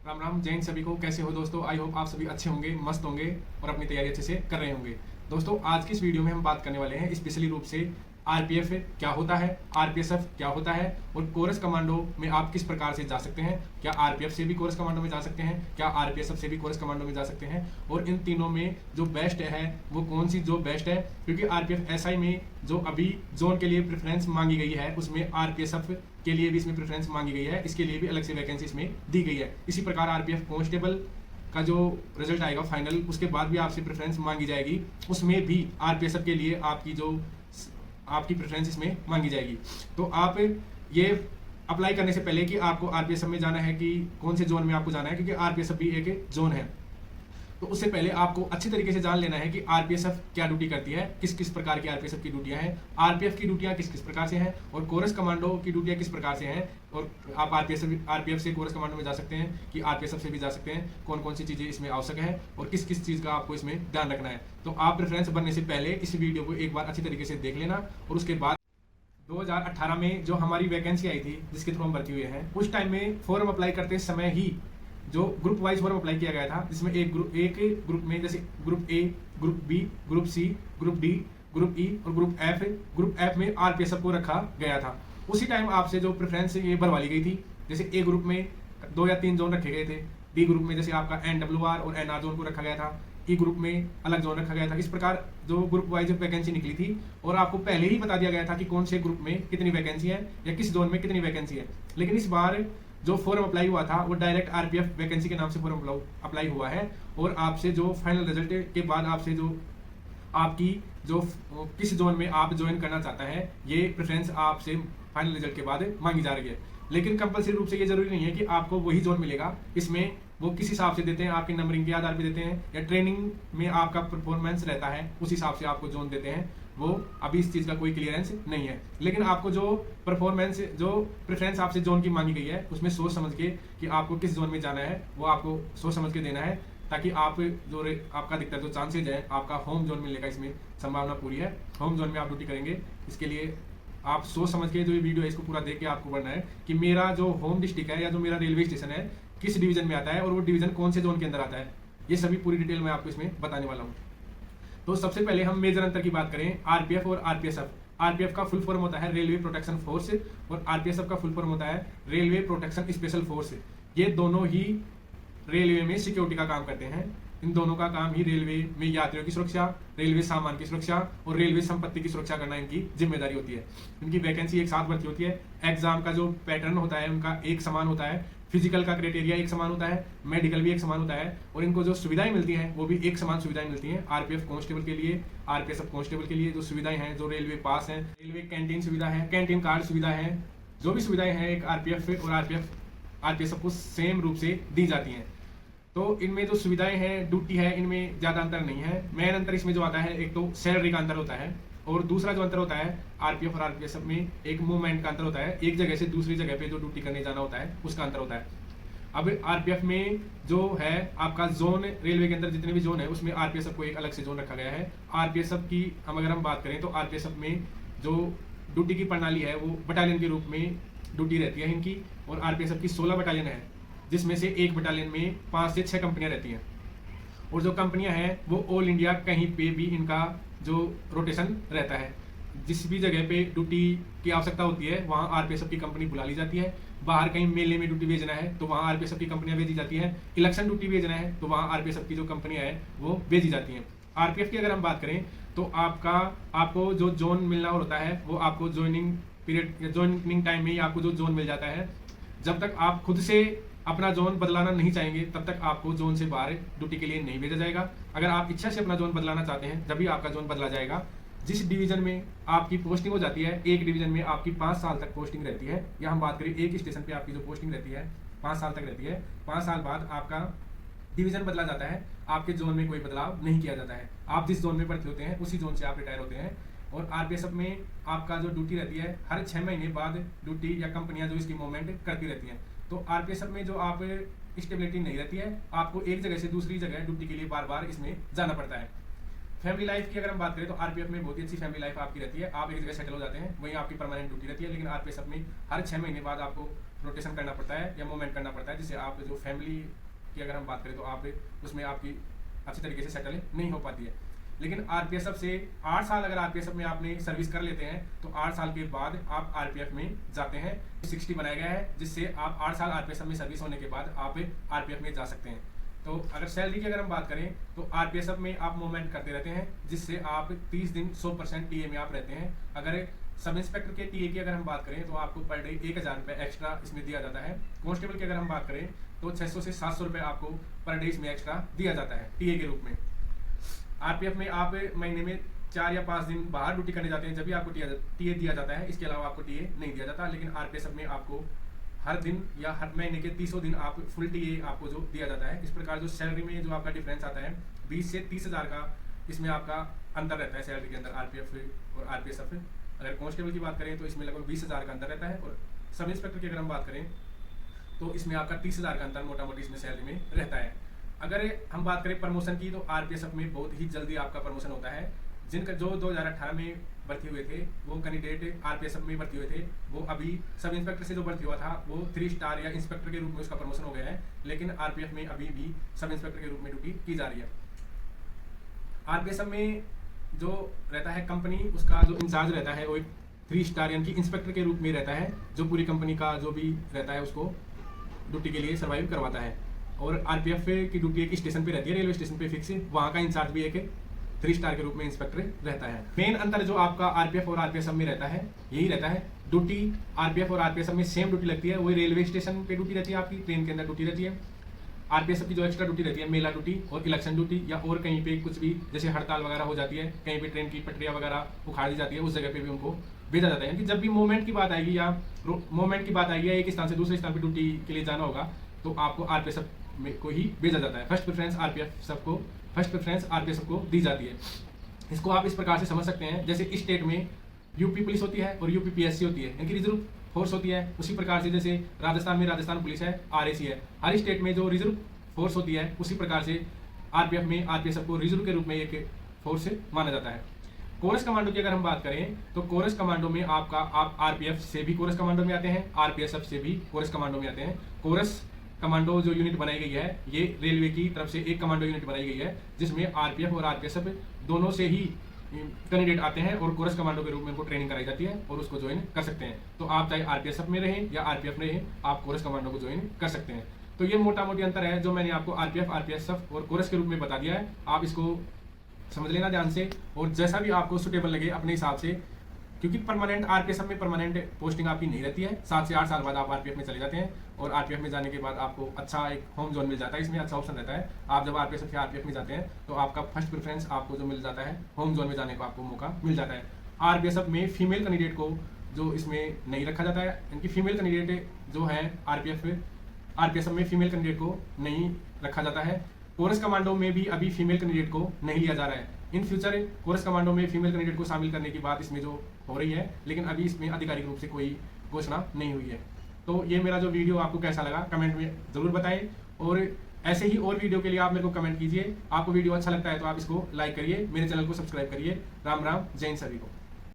राम राम जैन सभी को। कैसे हो दोस्तों? आई होप आप सभी अच्छे होंगे, मस्त होंगे और अपनी तैयारी अच्छे से कर रहे होंगे। दोस्तों आज की इस वीडियो में हम बात करने वाले हैं स्पेशली रूप से आरपीएफ क्या होता है, आरपीएसएफ क्या होता है और कोरस कमांडो में आप किस प्रकार से जा सकते हैं। क्या आरपीएफ से भी कोरस कमांडो में जा सकते हैं, क्या आरपीएसएफ से भी कोरस कमांडो में जा सकते हैं और इन तीनों में जो बेस्ट है वो कौन सी जो बेस्ट है। क्योंकि आरपीएफ एसआई में जो अभी जोन के लिए प्रेफरेंस मांगी गई है उसमें आरपीएसएफ के लिए भी इसमें प्रेफरेंस मांगी गई है, इसके लिए भी अलग से वैकेंसी इसमें दी गई है। इसी प्रकार आरपीएफ कांस्टेबल का जो रिजल्ट आएगा फाइनल, उसके बाद भी आपसे प्रेफरेंस मांगी जाएगी, उसमें भी आरपीएसएफ के लिए आपकी प्रेफरेंस इसमें मांगी जाएगी। तो आप ये अप्लाई करने से पहले कि आपको आरपीएसएफ में जाना है कि कौन से जोन में आपको जाना है, क्योंकि आरपीएसएफ भी एक जोन है, तो उससे पहले आपको अच्छी तरीके से जान लेना है कि आरपीएसएफ क्या ड्यूटी करती है, किस किस प्रकार की आरपीएसएफ की ड्यूटियां हैं, आरपीएफ की ड्यूटियां किस किस प्रकार से हैं और कोरस कमांडो की ड्यूटियां किस प्रकार से हैं। और आप आरपीएफ से कोरस कमांडो में जा सकते हैं कि आरपीएसएफ से भी जा सकते हैं, कौन कौन सी चीज़ें इसमें आवश्यक है और किस किस चीज़ का आपको इसमें ध्यान रखना है। तो आप प्रेफरेंस बनने से पहले इस वीडियो को एक बार अच्छी तरीके से देख लेना। और उसके बाद 2018 में जो हमारी वैकेंसी आई थी जिसके थ्रू हम भर्ती हुए हैं, उस टाइम में फॉर्म अप्लाई करते समय ही जो ग्रुप वाइज फॉर्म अप्लाई किया गया था, जिसमें एक ग्रुप में जैसे group A, group B, group C, group D, group E और ग्रुप एफ में आरपीएसएफ को रखा गया था। उसी टाइम आपसे जो प्रेफरेंस ये भरवा ली गई थी, जैसे ए ग्रुप में 2 या 3 जोन रखे गए थे, डी ग्रुप में जैसे आपका एनडब्ल्यूआर और एनआर जोन को रखा गया था, ई ग्रुप में अलग जोन रखा गया था। इस प्रकार जो ग्रुप वाइज वैकेंसी निकली थी और आपको पहले ही बता दिया गया था कि कौन से ग्रुप में कितनी वैकेंसी है या किस जोन में कितनी वैकेंसी है। लेकिन इस बार जो फॉर्म अप्लाई हुआ था वो डायरेक्ट आरपीएफ वैकेंसी के नाम से फॉर्म अप्लाई हुआ है और आपसे जो फाइनल रिजल्ट के बाद आपसे जो आपकी जो किस जोन में आप ज्वाइन करना चाहता है, ये प्रेफरेंस आपसे फाइनल रिजल्ट के बाद मांगी जा रही है। लेकिन कंपलसरी रूप से ये जरूरी नहीं है कि आपको वही जोन मिलेगा, इसमें वो किस हिसाब से देते हैं, आपकी नंबरिंग के आधार पर देते हैं या ट्रेनिंग में आपका परफॉर्मेंस रहता है उस हिसाब से आपको जोन देते हैं। वो अभी इस चीज़ का कोई क्लियरेंस नहीं है, लेकिन आपको जो परफॉर्मेंस जो प्रेफरेंस आपसे जोन की मांगी गई है उसमें सोच समझ के कि आपको किस जोन में जाना है वो आपको सोच समझ के देना है, ताकि आप जो आपका अधिकतर जो चांसेज है आपका होम जोन मिलने का इसमें संभावना पूरी है। होम जोन में आप ड्यूटी करेंगे, इसके लिए आप सोच समझ के जो ये वीडियो है इसको पूरा देख के आपको बढ़ना है कि मेरा जो होम डिस्ट्रिक्ट है या जो मेरा रेलवे स्टेशन है किस डिवीजन में आता है और वो डिवीजन कौन से जोन के अंदर आता है। ये सभी पूरी डिटेल मैं आपको इसमें बताने वाला हूँ। तो सबसे पहले हम मेजर अंतर की बात करें आरपीएफ और आरपीएसएफ। आरपीएफ का फुल फॉर्म होता है रेलवे प्रोटेक्शन फोर्स और आरपीएसएफ का फुल फॉर्म होता है रेलवे प्रोटेक्शन स्पेशल फोर्स। ये दोनों ही रेलवे में सिक्योरिटी का काम करते हैं। इन दोनों का काम ही रेलवे में यात्रियों की सुरक्षा, रेलवे सामान की सुरक्षा और रेलवे संपत्ति की सुरक्षा करना इनकी जिम्मेदारी होती है। इनकी वैकेंसी एक साथ भर्ती होती है। एग्जाम का जो पैटर्न होता है उनका एक समान होता है, फिजिकल का क्राइटेरिया एक समान होता है, मेडिकल भी एक समान होता है और इनको जो सुविधाएं मिलती हैं वो भी एक समान सुविधाएं मिलती हैं। आरपीएफ कांस्टेबल के लिए, आरपीएसएफ कांस्टेबल के लिए जो सुविधाएं हैं, जो रेलवे पास है, रेलवे कैंटीन सुविधा है, कैंटीन कार्ड सुविधा है, जो भी सुविधाएं हैं एक आरपीएफ और आरपीएसएफ को सेम रूप से दी जाती हैं। तो इनमें जो सुविधाएं हैं, ड्यूटी है, इनमें ज्यादा अंतर नहीं है। मेन अंतर इसमें जो आता है, एक तो सैलरी का अंतर होता है और दूसरा जो अंतर होता है आरपीएफ और आरपीएसएफ में एक मूवमेंट का अंतर होता है, एक जगह से दूसरी जगह पे जो ड्यूटी करने जाना होता है उसका अंतर होता है। अब आरपीएफ में जो है आपका जोन, रेलवे के अंदर जितने भी जोन है उसमें आरपीएसएफ को एक अलग से जोन रखा गया है। आरपीएसएफ की अगर हम बात करें तो आरपीएसएफ में जो ड्यूटी की प्रणाली है वो बटालियन के रूप में ड्यूटी रहती है इनकी। और आरपीएसएफ की 16 बटालियन है, जिसमें से एक बटालियन में 5 से 6 कंपनियां रहती हैं और जो कंपनियां हैं वो ऑल इंडिया कहीं पे भी इनका जो रोटेशन रहता है। जिस भी जगह पे ड्यूटी की आवश्यकता होती है वहाँ आरपीएसएफ की कंपनी बुला ली जाती है। बाहर कहीं मेले में ड्यूटी भेजना है तो वहाँ आरपीएसएफ की कंपनियां भेजी जाती है। इलेक्शन ड्यूटी भेजना है तो वहाँ आरपीएसएफ की जो कंपनियां हैं वो भेजी जाती हैं। आरपीएफ की अगर हम बात करें तो आपको जो जोन मिलना होता है वो आपको ज्वाइनिंग पीरियड या ज्वाइनिंग टाइम में ही आपको जो जोन मिल जाता है। जब तक आप खुद से अपना जोन बदलाना नहीं चाहेंगे तब तक आपको जोन से बाहर ड्यूटी के लिए नहीं भेजा जाएगा। अगर आप इच्छा से अपना जोन बदलाना चाहते हैं जब भी आपका जोन बदला जाएगा। जिस डिवीजन में आपकी पोस्टिंग हो जाती है, एक डिवीजन में आपकी 5 साल तक पोस्टिंग रहती है, या हम बात करें एक स्टेशन पे आपकी जो पोस्टिंग रहती है 5 साल तक रहती है। 5 साल बाद आपका डिवीजन बदला जाता है, आपके जोन में कोई बदलाव नहीं किया जाता है। आप जिस जोन में भर्ती होते हैं उसी जोन से आप रिटायर होते हैं। और आरपीएसएफ में आपका जो ड्यूटी रहती है हर 6 महीने बाद ड्यूटी या कंपनियां जो इसकी मूवमेंट करती रहती हैं। तो आरपीएसएफ में जो आप स्टेबिलिटी नहीं रहती है, आपको एक जगह से दूसरी जगह ड्यूटी के लिए बार बार इसमें जाना पड़ता है। फैमिली लाइफ की अगर हम बात करें तो आरपीएफ में बहुत ही अच्छी फैमिली लाइफ आपकी रहती है, आप एक जगह सेटल हो जाते हैं, वहीं आपकी परमानेंट ड्यूटी रहती है। लेकिन आरपीएफ में हर 6 महीने बाद आपको रोटेशन करना पड़ता है या मूवमेंट करना पड़ता है, जिससे आप जो फैमिली की अगर हम बात करें तो आप उसमें आपकी अच्छी तरीके से सेटल नहीं हो पाती है। लेकिन आरपीएसएफ से 8 साल अगर आरपीएसएफ में आपने सर्विस कर लेते हैं तो 8 साल के बाद आप आरपीएफ में जाते हैं। 60 बनाया गया है जिससे आप 8 साल आरपीएसएफ में सर्विस होने के बाद आप आरपीएफ में जा सकते हैं। तो अगर सैलरी की अगर हम बात करें तो आरपीएसएफ में आप मूवमेंट करते रहते हैं, जिससे आप 30 दिन 100% टीए में आप रहते हैं। अगर सब इंस्पेक्टर के टीए की अगर हम बात करें तो आपको पर डे 1000 रुपये एक्स्ट्रा इसमें दिया जाता है। कांस्टेबल की अगर हम बात करें तो 600 से 700 रुपये आपको पर डे इसमें एक्स्ट्रा दिया जाता है टीए के रूप में। आरपीएफ में आप महीने में 4 या 5 दिन बाहर ड्यूटी करने जाते हैं, जब भी आपको टीए दिया जाता है। इसके अलावा आपको टीए नहीं दिया जाता। लेकिन आरपीएसएफ में आपको हर दिन या हर महीने के 30 दिन आप फुल टीए आपको जो दिया जाता है। इस प्रकार जो सैलरी में जो आपका डिफरेंस आता है 20 से 30 हज़ार का इसमें आपका अंतर रहता है सैलरी के अंदर आरपीएफ और आरपीएसएफ। अगर कांस्टेबल की बात करें तो इसमें लगभग 20 हज़ार का अंतर रहता है, और सब इंस्पेक्टर की अगर हम बात करें तो इसमें आपका 30 हज़ार का अंतर मोटा मोटी इसमें सैलरी में रहता है। अगर हम बात करें प्रमोशन की तो आरपीएसएफ में बहुत ही जल्दी आपका प्रमोशन होता है। जिनका जो 2018 में भर्ती हुए थे वो कैंडिडेट आरपीएसएफ में भर्ती हुए थे, वो अभी सब इंस्पेक्टर से जो भर्ती हुआ था वो 3 स्टार या इंस्पेक्टर के रूप में उसका प्रमोशन हो गया है। लेकिन आरपीएफ में अभी भी सब इंस्पेक्टर के रूप में ड्यूटी की जा रही है। आरपीएसएफ में जो रहता है कंपनी, उसका जो इंचार्ज रहता है वो एक 3 स्टार यानी कि इंस्पेक्टर के रूप में रहता है, जो पूरी कंपनी का जो भी रहता है उसको ड्यूटी के लिए सर्वाइव करवाता है। और आरपीएफ की ड्यूटी एक स्टेशन पे रहती है, रेलवे स्टेशन पे फिक्स, वहाँ का इंचार्ज भी एक 3 स्टार के रूप में इंस्पेक्टर रहता है। मेन अंतर जो आपका आरपीएफ और आरपीएसएफ में रहता है यही रहता है, ड्यूटी आरपीएफ और आरपीएसएफ में सेम ड्यूटी लगती है। वही रेलवे स्टेशन पे ड्यूटी रहती है, आपकी ट्रेन के अंदर ड्यूटी रहती है। आरपीएसएफ की जो एक्स्ट्रा ड्यूटी रहती है मेला ड्यूटी और इलेक्शन ड्यूटी, या और कहीं पे कुछ भी जैसे हड़ताल वगैरह हो जाती है, कहीं पे ट्रेन की पटरियाँ वगैरह उखाड़ दी जाती है, उस जगह पे भी उनको भेजा जाता है। यानी कि जब भी मूवमेंट की बात आएगी या मूवमेंट की बात आएगी या एक स्थान से दूसरे स्थान पर ड्यूटी के लिए जाना होगा तो आपको आरपीएसएफ को ही भेजा जाता है। फर्स्ट प्रेफरेंस आरपीएसएफ को दी जाती है। इसको आप इस प्रकार से समझ सकते हैं, जैसे स्टेट में यूपी पुलिस होती है और यूपी पीएससी होती है, यानी कि रिजर्व फोर्स होती है। उसी प्रकार से जैसे राजस्थान में राजस्थान पुलिस है, आरएसी है। हर स्टेट में जो रिजर्व फोर्स होती है उसी प्रकार से आरपीएफ में आरपीएसएफ को रिजर्व के रूप में एक फोर्स माना जाता है। कोरस कमांडो की अगर हम बात करें तो कोरस कमांडो में आप आरपीएफ से भी कोरस कमांडो में आते हैं, आरपीएसएफ से भी कोरस कमांडो में आते हैं। कोरस कमांडो जो यूनिट बनाई गई है ये रेलवे की तरफ से एक कमांडो यूनिट बनाई गई है, जिसमें आरपीएफ और आरपीएसएफ दोनों से ही कैंडिडेट आते हैं और कोरस कमांडो के रूप में उनको ट्रेनिंग कराई जाती है और उसको ज्वाइन कर सकते हैं। तो आप चाहे आरपीएसएफ में रहें या आरपीएफ में रहें, आप कोरस कमांडो को ज्वाइन कर सकते हैं। तो ये मोटा मोटी अंतर है जो मैंने आपको आरपीएफ, आरपीएसएफ और कोरस के रूप में बता दिया है। आप इसको समझ लेना ध्यान से, और जैसा भी आपको सुटेबल लगे अपने हिसाब से, क्योंकि परमानेंट आरपीएसएफ में परमानेंट पोस्टिंग आपकी नहीं रहती है। 7 से 8 साल बाद आप आरपीएफ में चले जाते हैं और आरपीएफ में जाने के बाद आपको अच्छा एक होम जोन मिल जाता है। इसमें अच्छा ऑप्शन रहता है, आप जब आरपीएसएफ या आरपीएफ में जाते हैं तो आपका फर्स्ट प्रेफरेंस आपको जो मिल जाता है, होम जोन में जाने का आपको मौका मिल जाता है। आरपीएसएफ में फीमेल कैंडिडेट को जो इसमें नहीं रखा जाता है, इनकी फीमेल कैंडिडेट जो है आरपीएसएफ में फीमेल कैंडिडेट को नहीं रखा जाता है। कोरस कमांडो में भी अभी फीमेल कैंडिडेट को नहीं लिया जा रहा है। इन फ्यूचर कोरस कमांडो में फीमेल कैंडिडेट को शामिल करने की बात इसमें जो हो रही है, लेकिन अभी इसमें आधिकारिक रूप से कोई घोषणा नहीं हुई है। तो ये मेरा जो वीडियो आपको कैसा लगा कमेंट में ज़रूर बताएं, और ऐसे ही और वीडियो के लिए आप मेरे को कमेंट कीजिए। आपको वीडियो अच्छा लगता है तो आप इसको लाइक करिए, मेरे चैनल को सब्सक्राइब करिए। राम राम, जय हिंद सभी को।